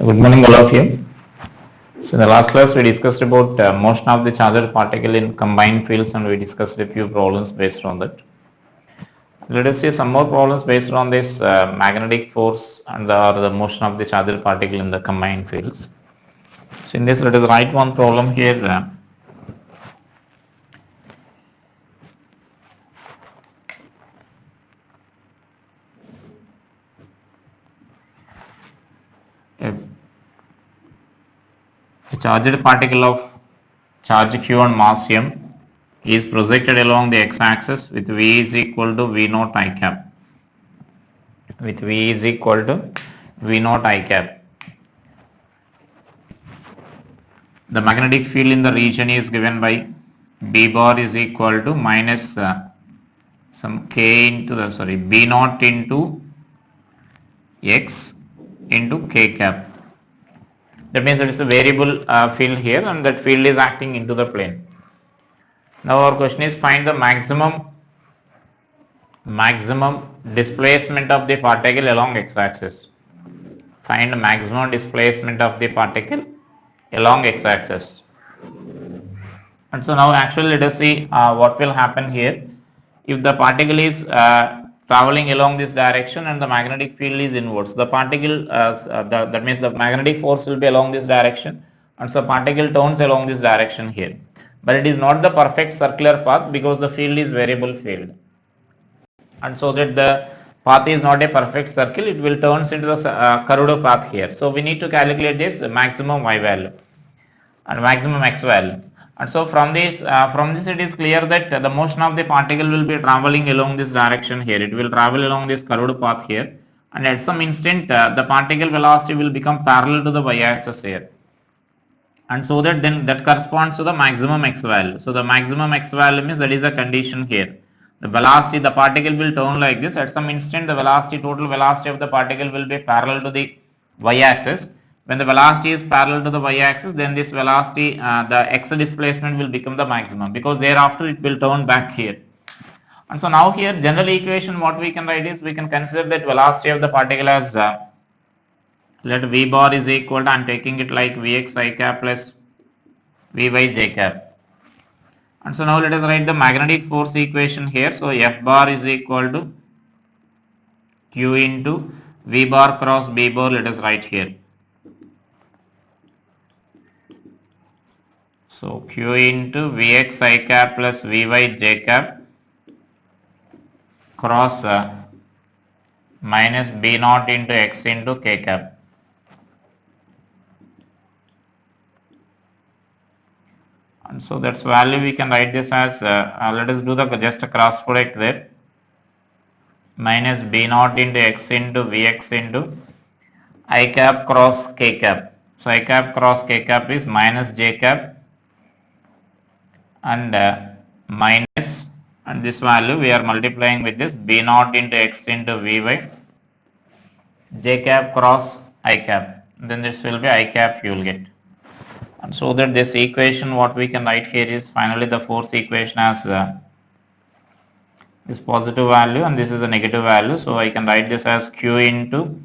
Good morning, all of you. So, in the last class, we discussed about motion of the charged particle in combined fields, and we discussed a few problems based on that. Let us see some more problems based on this magnetic force and the motion of the charged particle in the combined fields. So, in this, let us write one problem here. A, a charged particle of charge q on mass m is projected along the x-axis with v is equal to v naught I cap. With v is equal to v naught I cap. The magnetic field in the region is given by b bar is equal to minus some k into the b naught into x into k cap. That means it is a variable field here, and that field is acting into the plane. Now our question is find the maximum displacement of the particle along x-axis. Find maximum displacement of the particle along x-axis. And so now actually let us see what will happen here. If the particle is traveling along this direction and the magnetic field is inwards, the particle that means the magnetic force will be along this direction, and so particle turns along this direction here. But it is not the perfect circular path because the field is variable field, and so that the path is not a perfect circle, it will turns into the curved path here. So we need to calculate this maximum y value and maximum x value. And so from this it is clear that the motion of the particle will be traveling along this direction here. It will travel along this curved path here, and at some instant the particle velocity will become parallel to the y-axis here. And so that then that corresponds to the maximum x value. So the maximum x value means that is a condition here. The velocity, the particle will turn like this. At some instant the velocity, total velocity of the particle will be parallel to the y-axis. When the velocity is parallel to the y-axis, then this velocity, the x displacement will become the maximum, because thereafter it will turn back here. And so now here general equation what we can write is, we can consider that velocity of the particle as let v bar is equal to, I am taking it like vx I cap plus vy j cap. And so now let us write the magnetic force equation here. So F bar is equal to Q into V bar cross B bar, let us write here. So Q into Vx I cap plus Vy j cap cross minus B naught into X into K cap. And so that's value we can write this as let us do the just a cross product there, minus b naught into x into vx into I cap cross k cap. So I cap cross k cap is minus j cap and minus, and this value we are multiplying with this b naught into x into vy j cap cross I cap, then this will be I cap you will get. And so that this equation what we can write here is finally the force equation as this positive value and this is the negative value. So I can write this as q into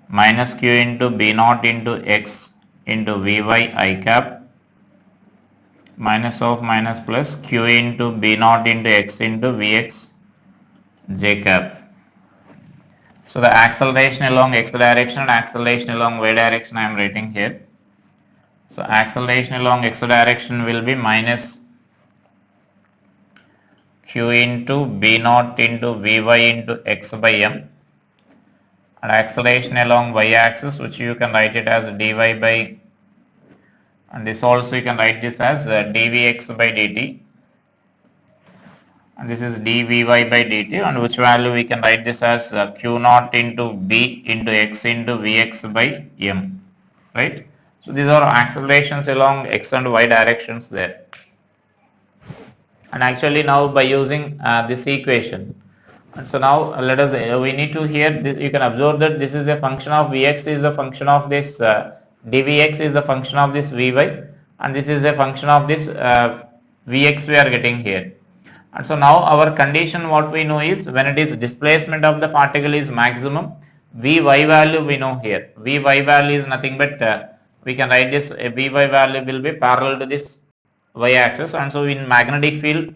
minus q into b naught into x into vy I cap minus of minus plus q into b naught into x into vx j cap. So the acceleration along x direction and acceleration along y direction I am writing here. So acceleration along x direction will be minus q into b naught into vy into x by m, and acceleration along y axis, which you can write it as dy by, and this also you can write this as dvx by dt, and this is dvy by dt, and which value we can write this as q naught into b into x into vx by m, right? So these are accelerations along x and y directions there. And actually now by using this equation, and so now let us we need to here you can observe that this is a function of vx is a function of this dvx is a function of this vy, and this is a function of this vx we are getting here. And so now our condition what we know is, when it is displacement of the particle is maximum, Vy value we know here. Vy value is nothing but we can write this Vy value will be parallel to this y axis, and so in magnetic field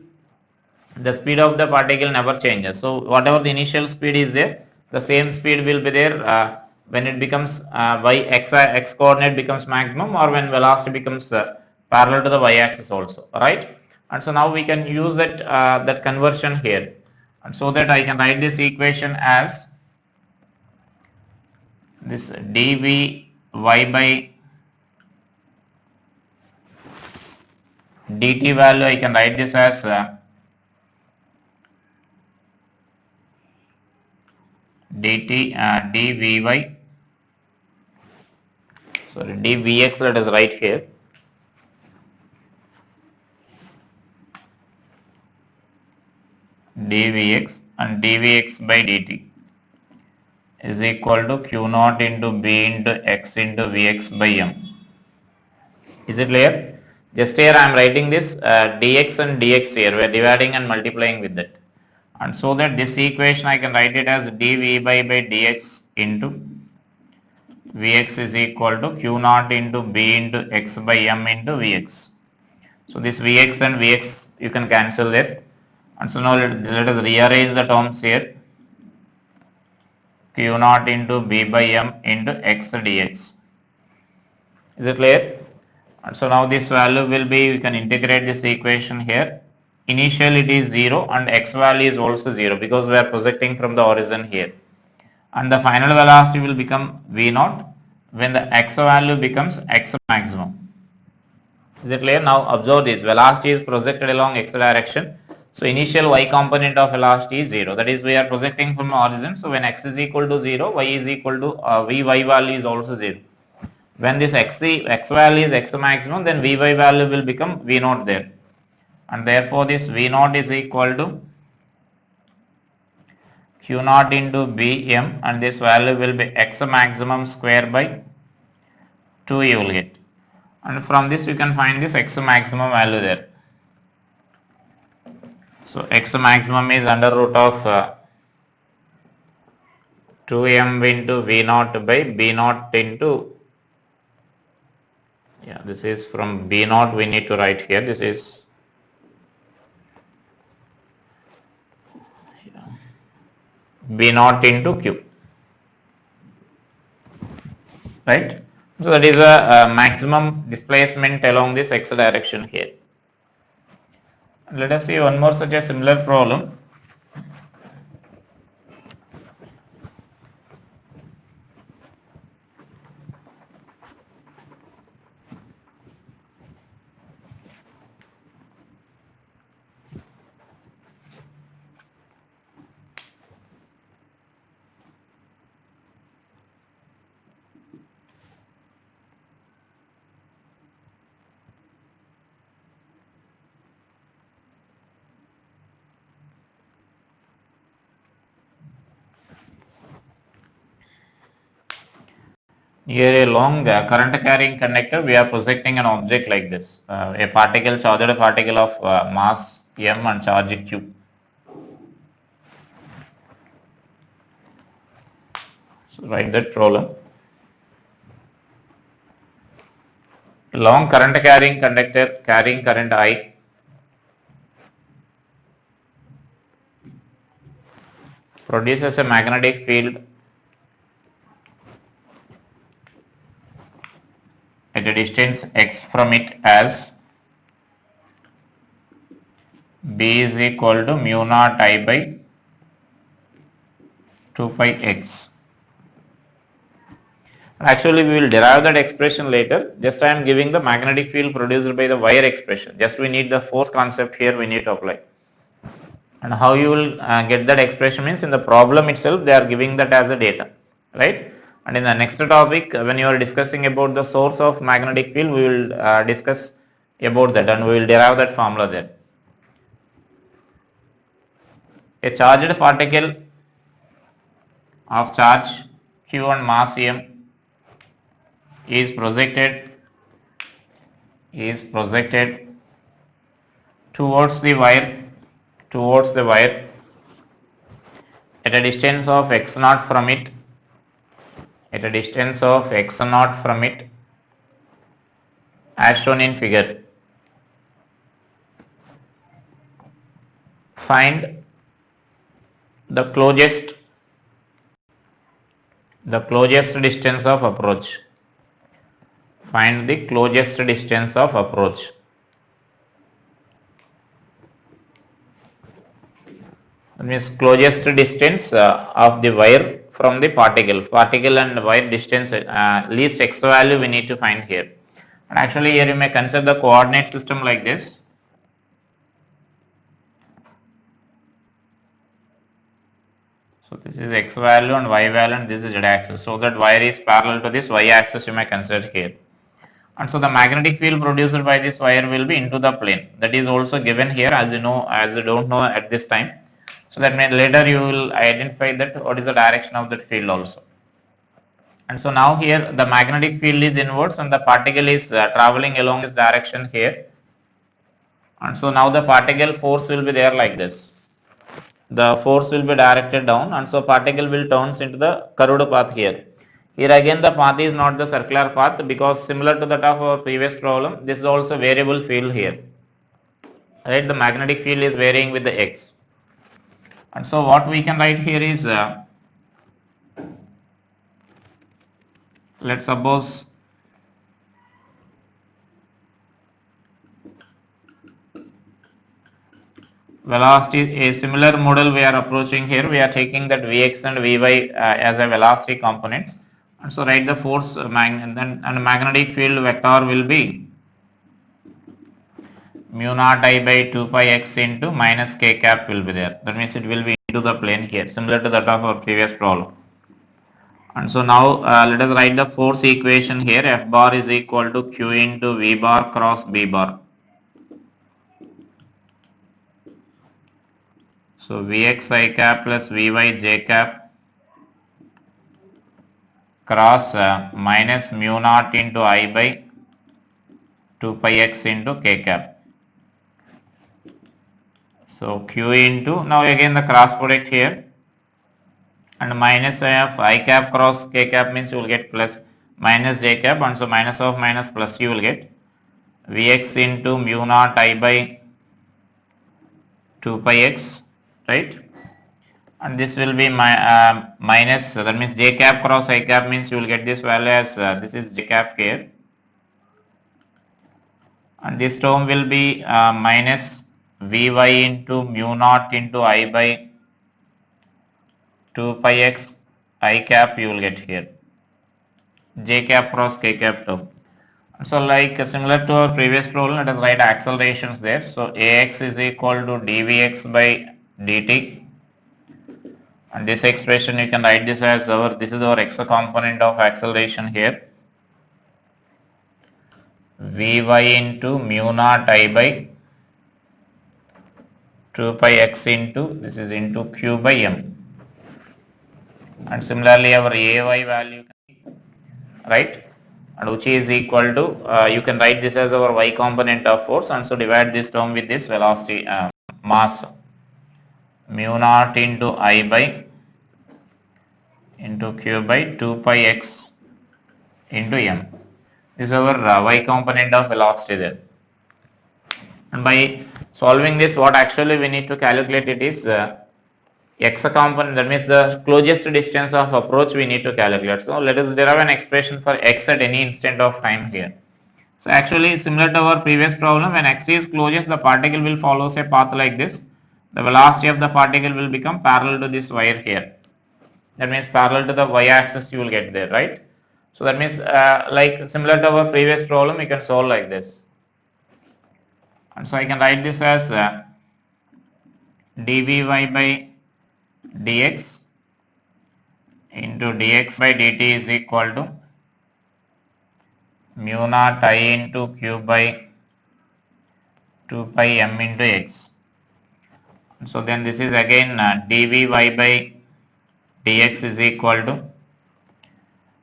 the speed of the particle never changes. So whatever the initial speed is there, the same speed will be there when it becomes x coordinate becomes maximum, or when velocity becomes parallel to the y axis also, right? And so now we can use that conversion here, and so that I can write this equation as this dvy by dt value, I can write this as dt dvy, sorry, dvx, let us write here, dvx, and dvx by dt is equal to q naught into b into x into vx by m. Is it clear? Just here I am writing this dx and dx here, we are dividing and multiplying with that, and so that this equation I can write it as dv by dx into vx is equal to q naught into b into x by m into vx. So this vx and vx you can cancel it, and so now let us rearrange the terms here, q naught into b by m into x dx. Is it clear? And so now this value will be, we can integrate this equation here. Initially it is 0 and x value is also 0 because we are projecting from the origin here. And the final velocity will become v naught when the x value becomes x maximum. Is it clear? Now observe this, velocity is projected along x direction. So initial y component of velocity is 0. That is, we are projecting from origin. So when x is equal to 0, y is equal to vy value is also 0. When this x value is x maximum, then vy value will become v naught there, and therefore this v naught is equal to q naught into bm, and this value will be x maximum square by 2 you will get, and from this you can find this x maximum value there. So x maximum is under root of 2m into v naught by b naught into, yeah, this is from b naught we need to write here, this is b naught into q, right? So that is a maximum displacement along this x direction here. Let us see one more such a similar problem. Near a long current carrying conductor, we are projecting an object like this, a particle, charged particle of mass m and charge q. So write that problem. Long current carrying conductor carrying current I produces a magnetic field at a distance x from it as B is equal to mu naught I by 2 pi x. Actually, we will derive that expression later. Just I am giving the magnetic field produced by the wire expression. Just we need the force concept here we need to apply. And how you will get that expression means in the problem itself they are giving that as a data, right? And in the next topic when you are discussing about the source of magnetic field, we will discuss about that and we will derive that formula there. A charged particle of charge q and mass m is projected towards the wire at a distance of x naught from it, at a distance of x naught from it as shown in figure. Find the closest distance of approach. Find the closest distance of approach. That means closest distance of the wire from the particle. Particle and wire distance, least x value we need to find here. And actually here you may consider the coordinate system like this. So this is x value and y value and this is z axis. So that wire is parallel to this y axis you may consider here. And so the magnetic field produced by this wire will be into the plane. That is also given here, as you know, as you don't know at this time. So that may later you will identify that what is the direction of that field also. And so now here the magnetic field is inwards and the particle is traveling along this direction here. And so now the particle force will be there like this. The force will be directed down and so particle will turns into the curved path here. Here again the path is not the circular path because similar to that of our previous problem, this is also variable field here. Right, the magnetic field is varying with the x. And so what we can write here is, let's suppose velocity, a similar model we are approaching here, we are taking that Vx and Vy as a velocity components. And so write the force and magnetic field vector will be mu naught I by 2 pi x into minus k cap will be there. That means it will be into the plane here, similar to that of our previous problem. And so now let us write the force equation here. F bar is equal to Q into V bar cross B bar. So Vx I cap plus Vy j cap cross minus mu naught into I by 2 pi x into k cap. So Q into, now again the cross product here, and minus of I cap cross k cap means you will get plus minus j cap, and so minus of minus plus you will get Vx into mu naught I by 2 pi x, right? And this will be minus, that means j cap cross I cap means you will get this value as this is j cap here, and this term will be minus Vy into mu naught into I by 2 pi x I cap you will get here, j cap cross k cap term. So like similar to our previous problem, let us write accelerations there. So ax is equal to dvx by dt, and this expression you can write this as our, this is our x component of acceleration here, Vy into mu naught I by 2 pi x into, this is into q by m. And similarly our ay value, right, and which is equal to, you can write this as our y component of force, and so divide this term with this velocity mass mu naught into I by into q by 2 pi x into m. This is our y component of velocity there. And by solving this, what actually we need to calculate it is x component, that means the closest distance of approach we need to calculate. So let us derive an expression for x at any instant of time here. So actually similar to our previous problem, when x is closest, the particle will follow a path like this. The velocity of the particle will become parallel to this wire here. That means parallel to the y axis you will get there, right? So that means like similar to our previous problem, you can solve like this. And so I can write this as dvy by dx into dx by dt is equal to mu naught I into q by 2 pi m into x. So then this is again dvy by dx is equal to,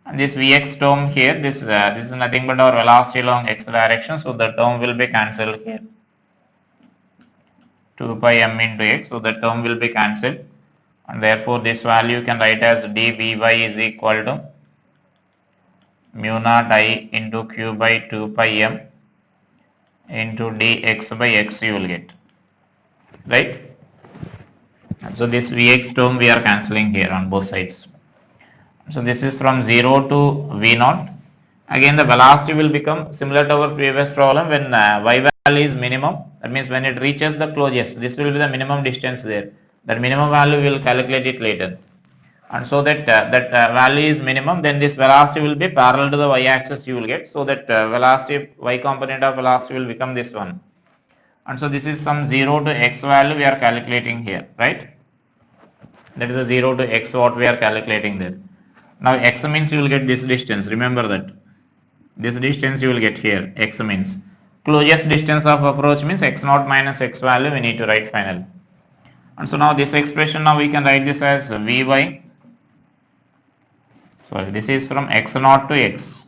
and this vx term here, this is nothing but our velocity along x direction, so the term will be cancelled here, 2 pi m into x, so the term will be cancelled, and therefore this value you can write as dvy is equal to mu naught I into q by 2 pi m into dx by x you will get, right? So this Vx term we are cancelling here on both sides. So this is from 0 to V0. Again the velocity will become similar to our previous problem when y value is minimum. That means when it reaches the closest, this will be the minimum distance there. That minimum value we will calculate it later. And so that value is minimum, then this velocity will be parallel to the y-axis you will get. So that velocity, y component of velocity will become this one. And so this is some 0 to x value we are calculating here, right? That is a 0 to x what we are calculating there. Now x means you will get this distance, remember that. This distance you will get here, x means. Closest distance of approach means x naught minus x value we need to write finally. And so now this expression, now we can write this as Vy, sorry, this is from x naught to x.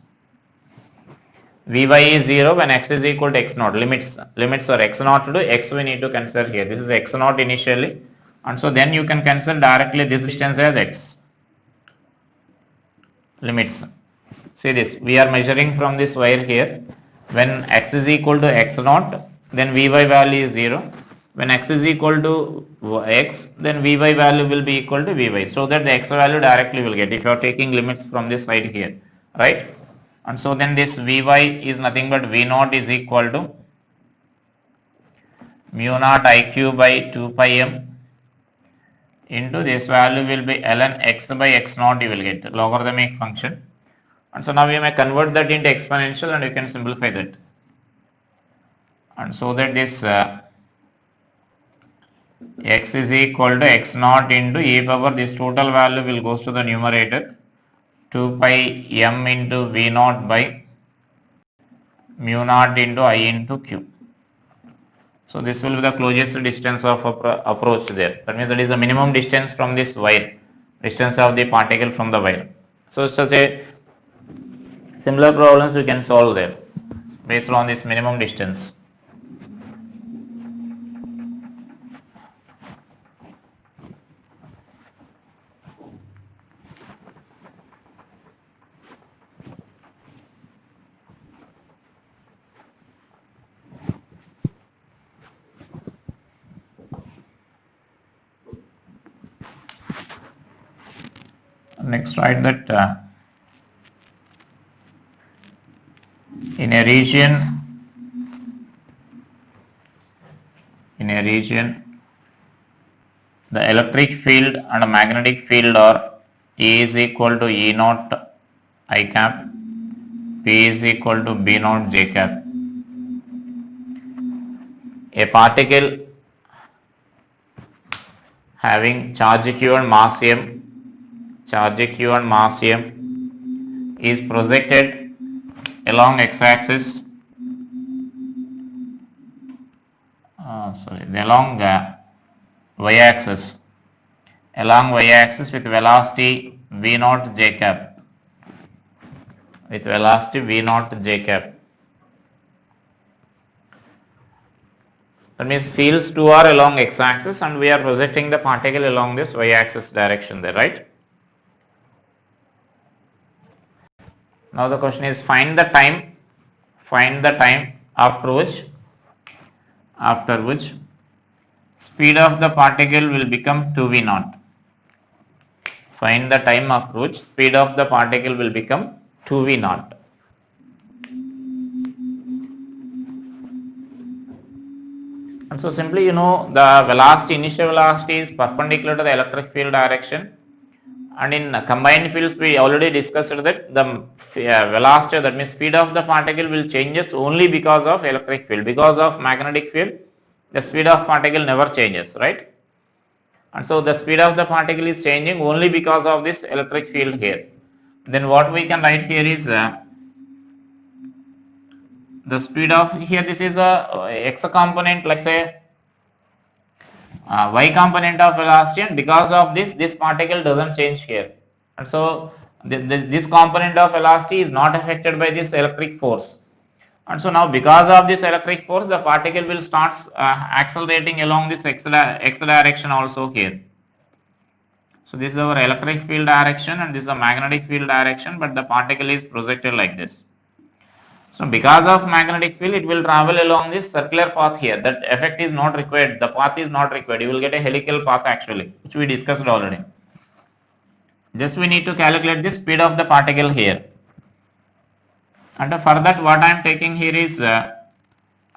Vy is 0 when x is equal to x naught, limits are x naught to x we need to consider here. This is x naught initially, and so then you can consider directly this distance as x. Limits. See this, we are measuring from this wire here. When x is equal to x naught, then Vy value is 0. When x is equal to x, then Vy value will be equal to Vy. So that the x value directly will get if you are taking limits from this side here, right? And so then this Vy is nothing but V naught is equal to mu naught Iq by 2 pi m into this value will be ln x by x naught you will get, logarithmic function. And so now we may convert that into exponential and you can simplify that. And so that this x is equal to x naught into e power, this total value will goes to the numerator, 2 pi m into v naught by mu naught into I into q. So this will be the closest distance of approach there. That means that is the minimum distance from this wire, distance of the particle from the wire. So such a similar problems we can solve there based on this minimum distance. Next, write that in a region the electric field and magnetic field are E is equal to E naught I cap, P is equal to B naught J cap. A particle having charge q and mass m, is projected along x-axis, along y-axis, with velocity v naught j cap, That means fields 2 are along x-axis and we are projecting the particle along this y-axis direction there, right? Now the question is find the time after which speed of the particle will become 2v naught. Find the time after which speed of the particle will become 2v naught. And so simply the initial velocity is perpendicular to the electric field direction. And in combined fields we already discussed that the velocity, that means speed of the particle will changes only because of electric field. Because of magnetic field, the speed of particle never changes, right? And so the speed of the particle is changing only because of this electric field here. Then what we can write here is the speed of, here this is a x component, let's say y component of velocity, and because of this particle doesn't change here. And so this component of velocity is not affected by this electric force. And so now because of this electric force, the particle will start accelerating along this x direction also here. So this is our electric field direction and this is a magnetic field direction, but the particle is projected like this. So because of magnetic field, it will travel along this circular path here. That effect is not required. The path is not required. You will get a helical path actually, which we discussed already. Just we need to calculate the speed of the particle here. And for that, what I am taking here is the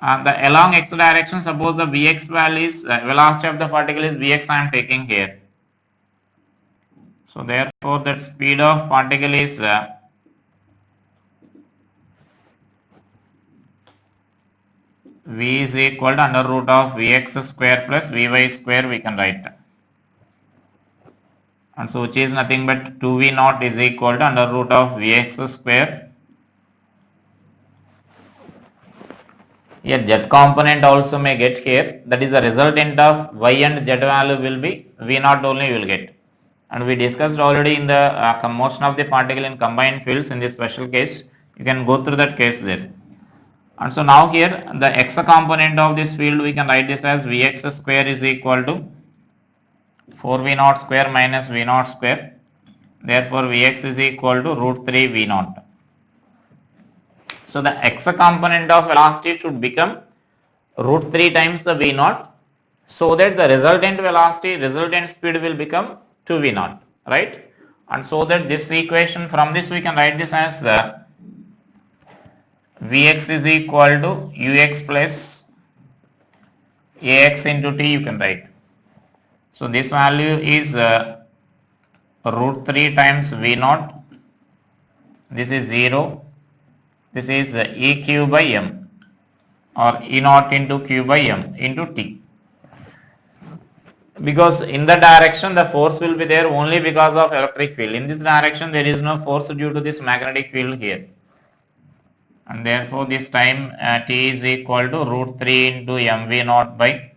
along x direction. Suppose the Vx value is velocity of the particle is Vx. I am taking here. So therefore, that speed of particle is V is equal to under root of Vx square plus Vy square we can write. And so which is nothing but 2V naught is equal to under root of Vx square. Here Z component also may get here. That is the resultant of Y and Z value will be V naught only you will get. And we discussed already in the motion of the particle in combined fields in this special case. You can go through that case there. And so now here the x component of this field we can write this as Vx square is equal to 4V naught square minus V naught square. Therefore Vx is equal to root 3 V naught. So the x component of velocity should become root 3 times the V naught, so that the resultant velocity, resultant speed will become 2 V naught, right? And so that this equation, from this we can write this as Vx is equal to Ux plus Ax into t you can write. So this value is root 3 times V naught. This is 0. This is EQ by M or E naught into Q by M into T. Because in the direction the force will be there only because of electric field. In this direction there is no force due to this magnetic field here. And therefore this time T is equal to root 3 into MV naught by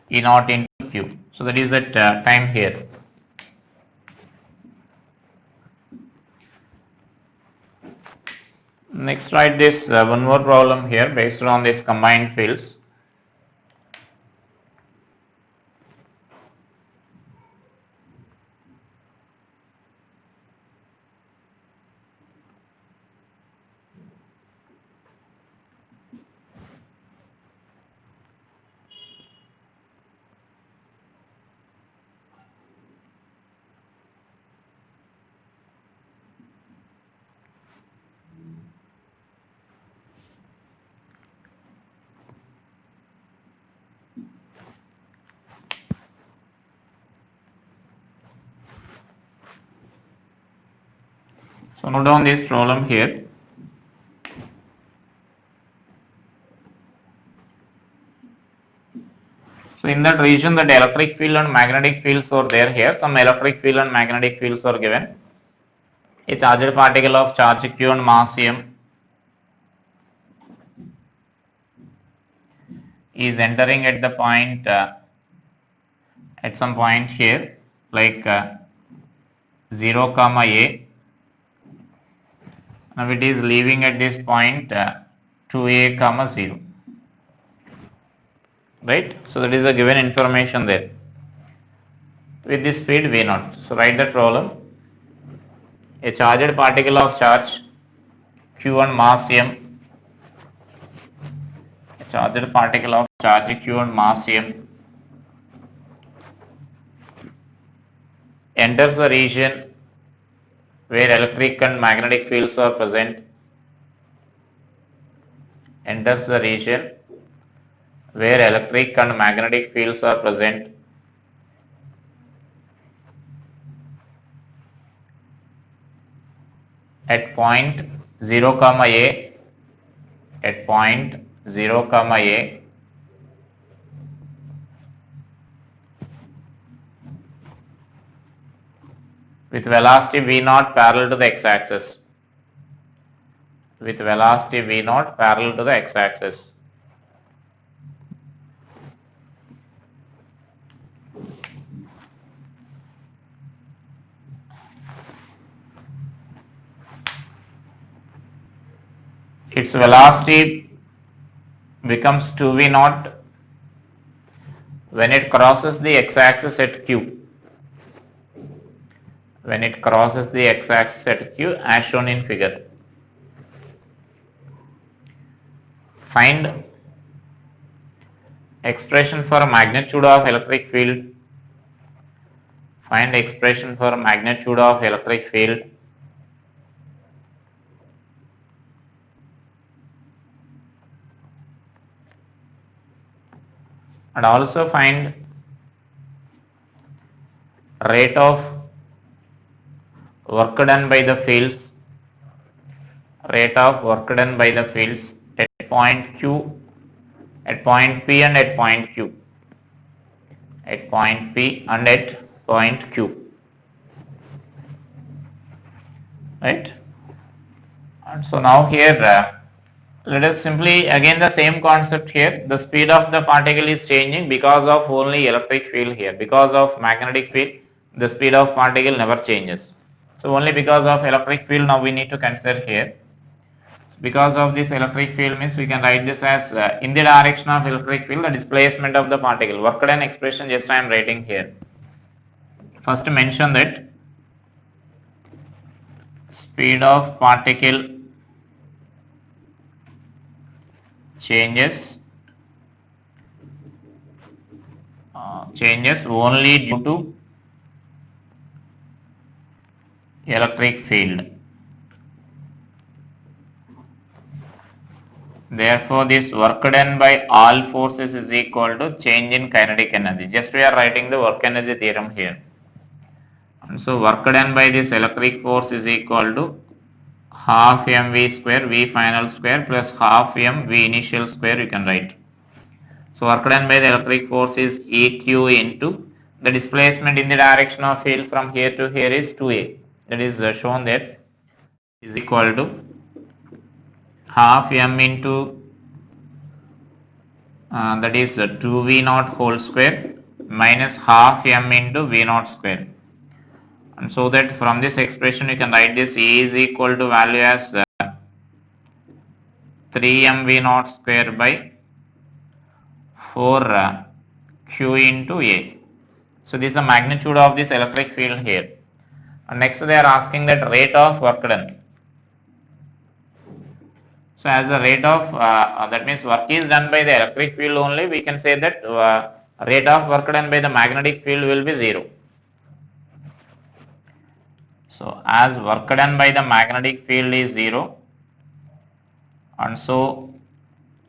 E naught into Q. So that is that time here. Next write this one more problem here based on this combined fields. So note down this problem here. So in that region that electric field and magnetic fields are there here. Some electric field and magnetic fields are given. A charged particle of charge q and mass m is entering at the point at some point here like 0 comma a. Now it is leaving at this point 2a comma 0, right? So that is a given information there with this speed v naught. So write that problem. A charged particle of charge q and mass m, a charged particle of charge q and mass m enters the region where electric and magnetic fields are present, enters the region where electric and magnetic fields are present, at point 0 comma a, at point 0 comma a, with velocity v naught parallel to the x-axis, with velocity v naught parallel to the x-axis. Its velocity becomes 2v naught when it crosses the x-axis at q. When it crosses the x-axis at q as shown in figure. Find expression for magnitude of electric field. Find expression for magnitude of electric field. And also find rate of work done by the fields. Rate of work done by the fields at point Q, at point P and at point Q. At point P and at point Q. Right? And so now here let us simply again the same concept here. The speed of the particle is changing because of only electric field here. Because of magnetic field, the speed of particle never changes. So only because of electric field now we need to consider here. So because of this electric field means we can write this as in the direction of electric field the displacement of the particle. Work done expression just I am writing here. First mention that speed of particle changes only due to electric field. Therefore, this work done by all forces is equal to change in kinetic energy. Just we are writing the work energy theorem here. And so work done by this electric force is equal to half mv square v final square plus half m v initial square you can write. So work done by the electric force is Eq into the displacement in the direction of field from here to here is 2a. That is shown there is equal to half m into that is 2v naught whole square minus half m into v naught square. And so that from this expression you can write this E is equal to value as 3mv naught square by 4 q into A. So this is the magnitude of this electric field here. And next they are asking that rate of work done. So as the rate of that means work is done by the electric field only, we can say that rate of work done by the magnetic field will be 0. So as work done by the magnetic field is 0 and so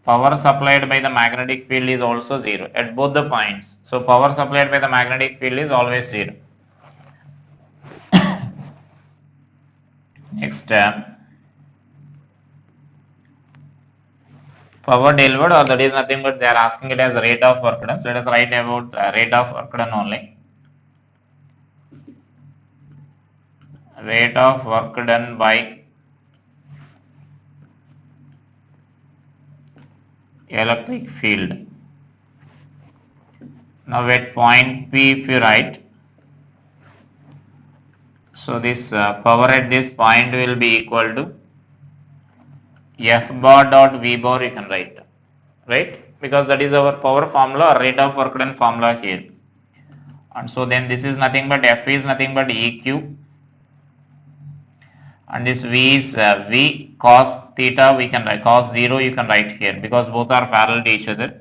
power supplied by the magnetic field is also 0 at both the points. So power supplied by the magnetic field is always 0. Next power delivered, or that is nothing but they are asking it as rate of work done. So let us write about rate of work done only. Rate of work done by electric field. Now at point P if you write, so this power at this point will be equal to F bar dot V bar you can write, right? Because that is our power formula or rate of work done formula here. And so then this is nothing but F is nothing but EQ. And this V is V cos theta we can write, cos 0 you can write here because both are parallel to each other.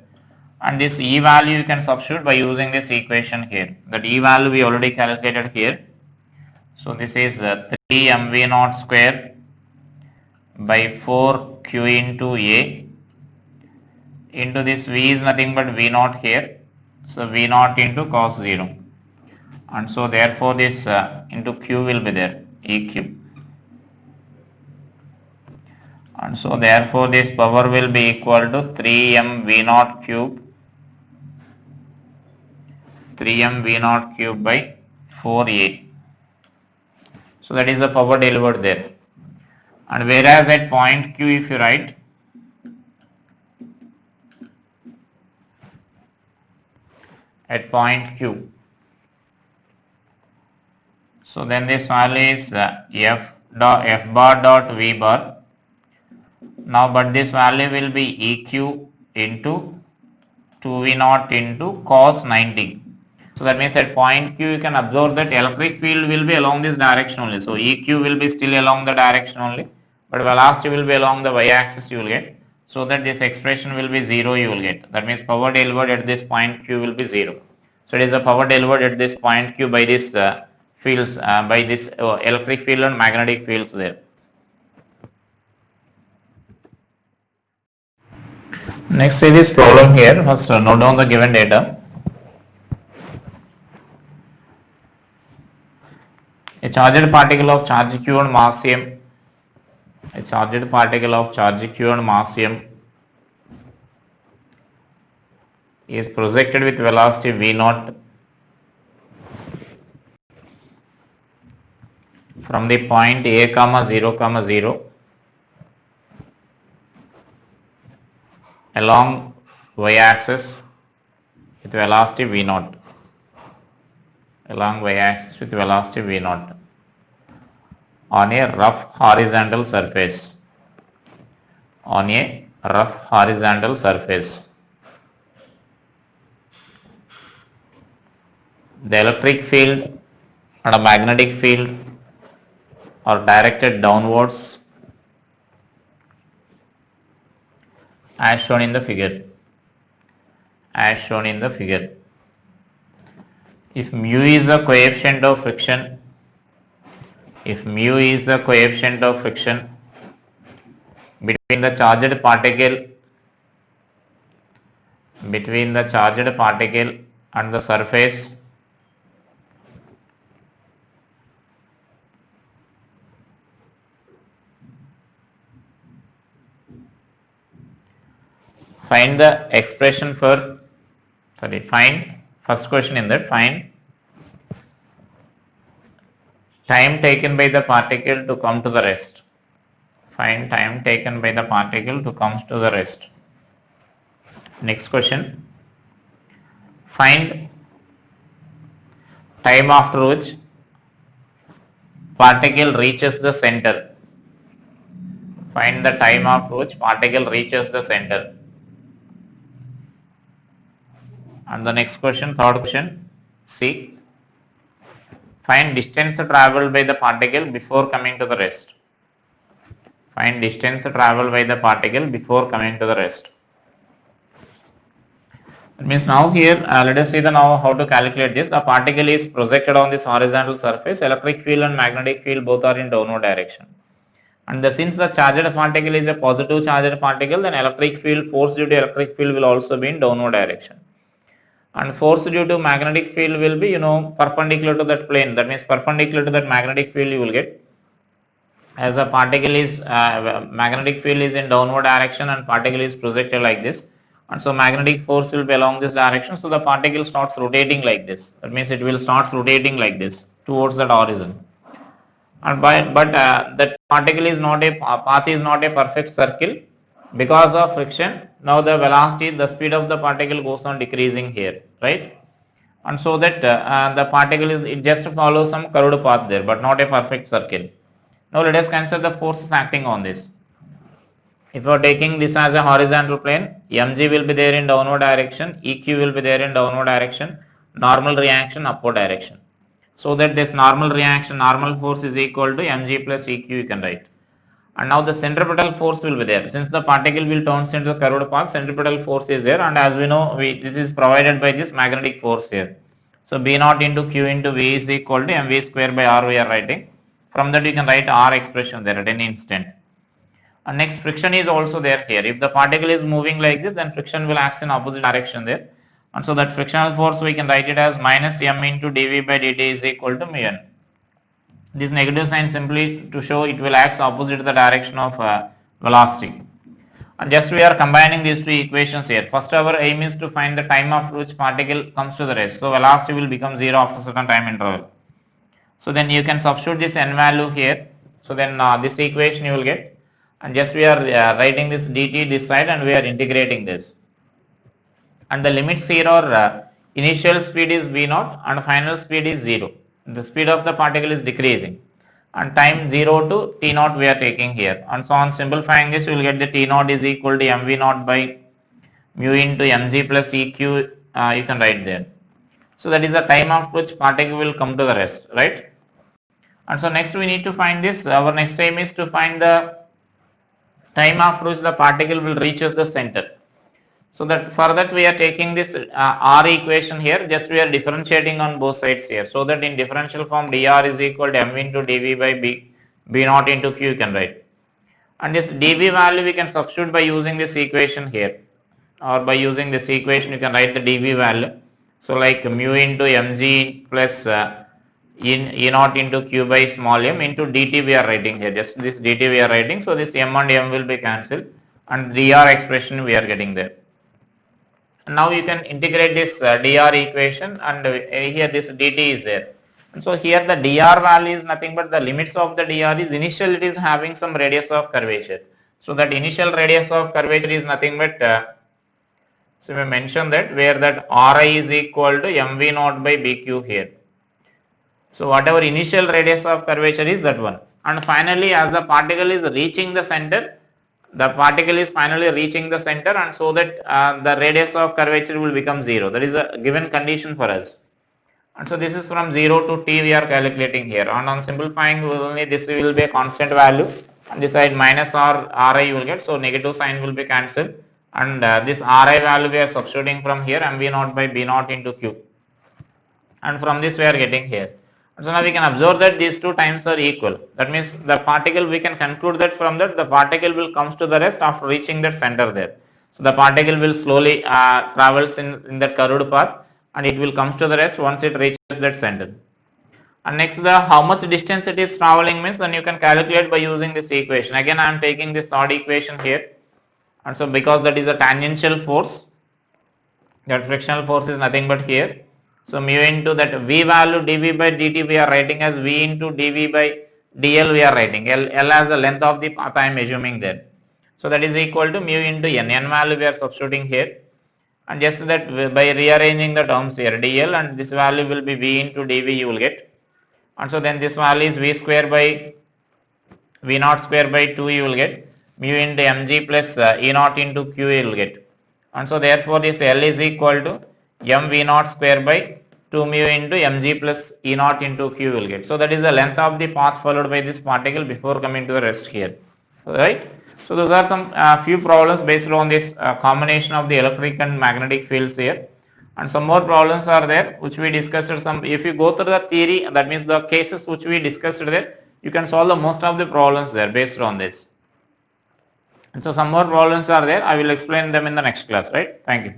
And this E value you can substitute by using this equation here. That E value we already calculated here. So this is 3 mv naught square by 4 q into A into this V is nothing but V naught here. So V naught into cos 0. And so therefore this into Q will be there, EQ. And so therefore this power will be equal to 3m V naught cube, 3m V naught cube by 4a. So that is the power delivered there. And whereas at point Q if you write, at point Q, so then this value is F bar dot V bar. Now but this value will be EQ into 2v naught into cos 90. So that means at point Q you can observe that electric field will be along this direction only. So EQ will be still along the direction only, but velocity will be along the y-axis you will get. So that this expression will be 0 you will get. That means power delivered at this point Q will be 0. So it is a power delivered at this point Q by this fields, by this electric field and magnetic fields there. Next see this problem here. First note down the given data. A charged particle of charge q and mass m, a charged particle of charge q and mass m is projected with velocity v naught from the point a comma 0 along y-axis with velocity v naught, along y-axis with velocity v naught on a rough horizontal surface, on a rough horizontal surface. The electric field and a magnetic field are directed downwards as shown in the figure, as shown in the figure. If mu is the coefficient of friction, if mu is the coefficient of friction between the charged particle, between the charged particle and the surface, find the expression for, find first question in that, find time taken by the particle to come to the rest. Find time taken by the particle to come to the rest. Next question, find time after which particle reaches the center. Find the time after which particle reaches the center. And the next question, third question, C, find distance travelled by the particle before coming to the rest. Find distance travelled by the particle before coming to the rest. That means now here let us see the now how to calculate this. The particle is projected on this horizontal surface. Electric field and magnetic field both are in downward direction. And since the charged particle is a positive charged particle, then electric field, force due to electric field will also be in downward direction. And force due to magnetic field will be perpendicular to that plane. That means perpendicular to that magnetic field you will get, as a particle is magnetic field is in downward direction and particle is projected like this, and so magnetic force will be along this direction, so the particle starts rotating like this. That means it will start rotating like this towards that horizon. And that particle is not a path is not a perfect circle because of friction. Now the velocity, the speed of the particle goes on decreasing here, right? And so that the particle is, it just follows some curved path there, but not a perfect circle. Now let us consider the forces acting on this. If you are taking this as a horizontal plane, mg will be there in downward direction, eq will be there in downward direction, normal reaction upward direction. So that this normal reaction, normal force is equal to mg plus eq you can write. And now the centripetal force will be there. Since the particle will turn into the curved path, centripetal force is there, and as we know, this is provided by this magnetic force here. So B naught into Q into V is equal to mv square by r we are writing. From that we can write r expression there at any instant. And next, friction is also there here. If the particle is moving like this, then friction will act in opposite direction there. And so that frictional force we can write it as minus m into dv by dt is equal to mu n. This negative sign simply to show it will act opposite the direction of velocity. And just we are combining these two equations here. First our aim is to find the time after which particle comes to the rest. So velocity will become 0 after certain time interval. So then you can substitute this n value here. So then this equation you will get. And just we are writing this dt this side and we are integrating this. And the limits here are initial speed is v naught and final speed is 0. The speed of the particle is decreasing, and time 0 to t naught we are taking here. And so on simplifying this, you will get the t naught is equal to mv naught by mu into mg plus eq, you can write there. So that is the time after which particle will come to the rest, right? And so next we need to find this. Our next aim is to find the time after which the particle will reaches the center. So that for that we are taking this R equation here, just we are differentiating on both sides here. So that in differential form dr is equal to m into dv by b naught into q you can write. And this dv value we can substitute by using this equation here, or by using this equation you can write the dv value. So like mu into mg plus E naught into q by small m into dt we are writing here, just this dt we are writing. So this m and m will be cancelled and dr expression we are getting there. And now you can integrate this dr equation, and here this dt is there. And so here the dr value is nothing but the limits of the dr is initial it is having some radius of curvature. So that initial radius of curvature is nothing but so we mentioned that where that Ri is equal to mv naught by bq here. So whatever initial radius of curvature is that one, and finally as the particle is reaching the center, the particle is finally reaching the center, and so that the radius of curvature will become 0. That is a given condition for us. And so this is from 0 to t we are calculating here, and on simplifying only this will be a constant value, and this side minus Ri you will get, so negative sign will be cancelled, and this Ri value we are substituting from here mv naught by b naught into q, and from this we are getting here. So now we can observe that these two times are equal. That means the particle, we can conclude that from that the particle will comes to the rest after reaching that center there. So the particle will slowly travels in that curved path, and it will comes to the rest once it reaches that center. And next the how much distance it is traveling means, then you can calculate by using this equation. Again I am taking this third equation here, and so because that is a tangential force, that frictional force is nothing but here. So mu into that v value dv by dt we are writing as v into dv by dl we are writing. L as the length of the path I am assuming there. So that is equal to mu into n. N value we are substituting here. And just that by rearranging the terms here, dl and this value will be v into dv you will get. And so then this value is v square by v naught square by 2 you will get. Mu into mg plus e naught into q you will get. And so therefore this L is equal to mv naught square by 2 mu into mg plus e naught into q will get. So that is the length of the path followed by this particle before coming to the rest here, right? So those are some few problems based on this combination of the electric and magnetic fields here, and some more problems are there which we discussed. Some, if you go through the theory, that means the cases which we discussed there, you can solve the most of the problems there based on this. And so some more problems are there, I will explain them in the next class, right? Thank you.